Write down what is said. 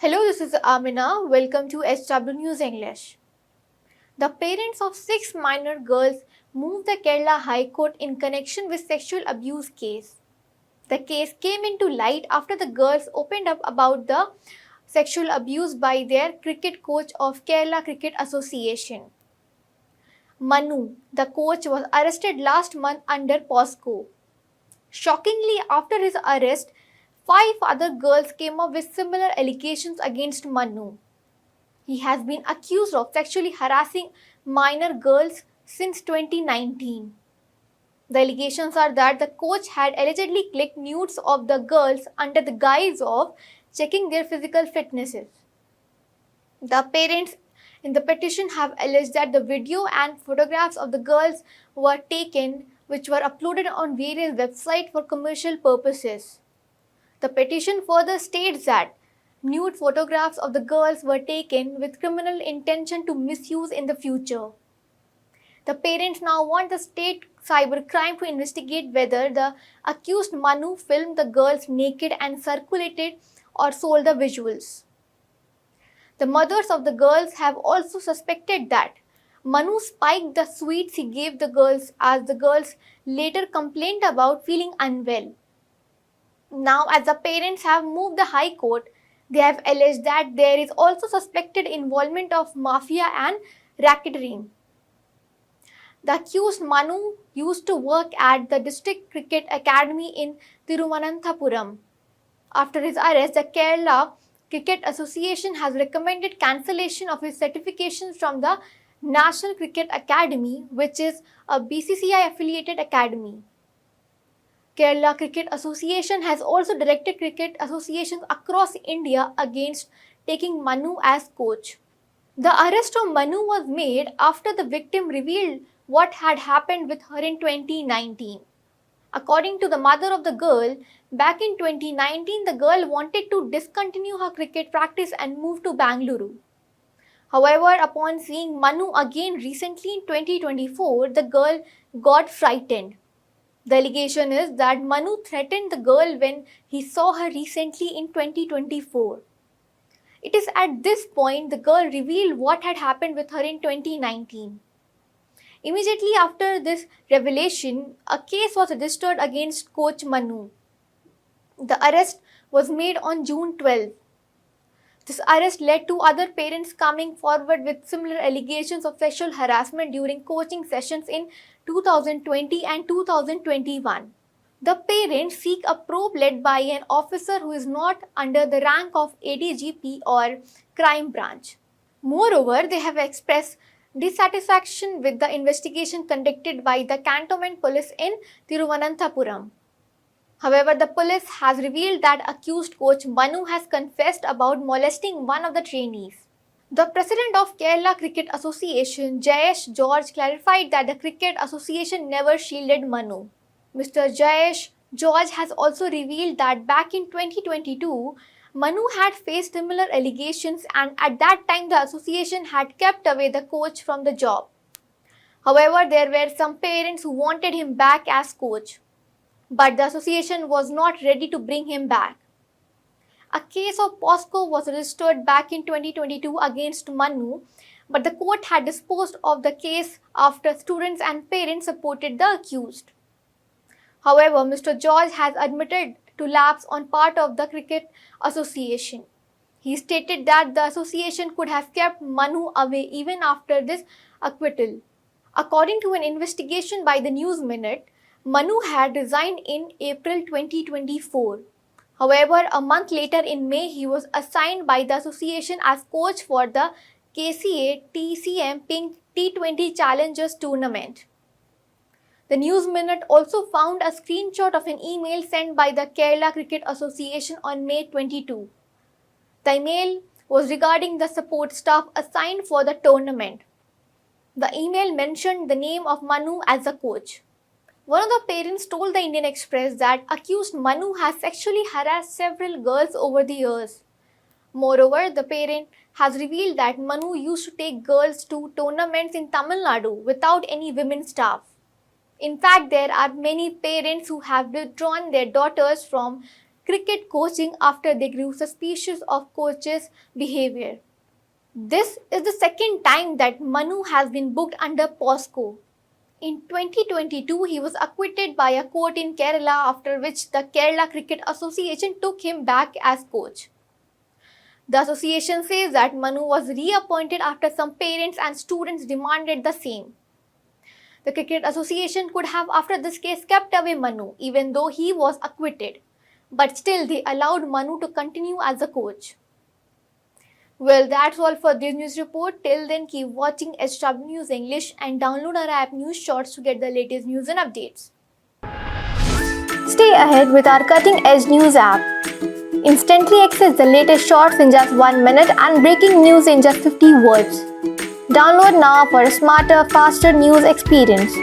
Hello, this is Amina. Welcome to HW News English. The parents of 6 minor girls moved the Kerala High Court in connection with sexual abuse case. The case came into light after the girls opened up about the sexual abuse by their cricket coach of Kerala Cricket Association. Manu, the coach, was arrested last month under POSCO. Shockingly, after his arrest, 5 other girls came up with similar allegations against Manu. He has been accused of sexually harassing minor girls since 2019. The allegations are that the coach had allegedly clicked nudes of the girls under the guise of checking their physical fitnesses. The parents in the petition have alleged that the video and photographs of the girls were taken, which were uploaded on various websites for commercial purposes. The petition further states that nude photographs of the girls were taken with criminal intention to misuse in the future. The parents now want the state cybercrime to investigate whether the accused Manu filmed the girls naked and circulated or sold the visuals. The mothers of the girls have also suspected that Manu spiked the sweets he gave the girls, as the girls later complained about feeling unwell. Now, as the parents have moved the High Court, they have alleged that there is also suspected involvement of mafia and racketeering. The accused Manu used to work at the District Cricket Academy in Thiruvananthapuram. After his arrest, the Kerala Cricket Association has recommended cancellation of his certifications from the National Cricket Academy, which is a BCCI affiliated academy. Kerala Cricket Association has also directed cricket associations across India against taking Manu as coach. The arrest of Manu was made after the victim revealed what had happened with her in 2019. According to the mother of the girl, back in 2019 the girl wanted to discontinue her cricket practice and move to Bangalore. However, upon seeing Manu again recently in 2024, the girl got frightened. The allegation is that Manu threatened the girl when he saw her recently in 2024. It is at this point the girl revealed what had happened with her in 2019. Immediately after this revelation, a case was registered against coach Manu. The arrest was made on June 12. This arrest led to other parents coming forward with similar allegations of sexual harassment during coaching sessions in 2020 and 2021. The parents seek a probe led by an officer who is not under the rank of ADGP or crime branch. Moreover, they have expressed dissatisfaction with the investigation conducted by the cantonment police in Thiruvananthapuram. However, the police has revealed that accused coach Manu has confessed about molesting one of the trainees. The president of Kerala Cricket Association, Jayesh George, clarified that the Cricket Association never shielded Manu. Mr. Jayesh George has also revealed that back in 2022, Manu had faced similar allegations, and at that time the association had kept away the coach from the job. However, there were some parents who wanted him back as coach, but the association was not ready to bring him back. A case of POSCO was registered back in 2022 against Manu, but the court had disposed of the case after students and parents supported the accused. However, Mr. George has admitted to lapse on part of the Cricket Association. He stated that the association could have kept Manu away even after this acquittal. According to an investigation by the News Minute, Manu had resigned in April 2024. However, a month later in May, he was assigned by the association as coach for the KCA TCM Pink T20 Challengers tournament. The News Minute also found a screenshot of an email sent by the Kerala Cricket Association on May 22. The email was regarding the support staff assigned for the tournament. The email mentioned the name of Manu as the coach. One of the parents told the Indian Express that accused Manu has sexually harassed several girls over the years. Moreover, the parent has revealed that Manu used to take girls to tournaments in Tamil Nadu without any women staff. In fact, there are many parents who have withdrawn their daughters from cricket coaching after they grew suspicious of coach's behavior. This is the second time that Manu has been booked under POSCO. In 2022, he was acquitted by a court in Kerala, after which the Kerala Cricket Association took him back as coach. The association says that Manu was reappointed after some parents and students demanded the same. The Cricket Association could have, after this case, kept away Manu, even though he was acquitted. But still, they allowed Manu to continue as a coach. Well, that's all for this news report. Till then, keep watching HW News English and download our app News Shorts to get the latest news and updates. Stay ahead with our cutting-edge news app. Instantly access the latest shorts in just 1 minute and breaking news in just 50 words. Download now for a smarter, faster news experience.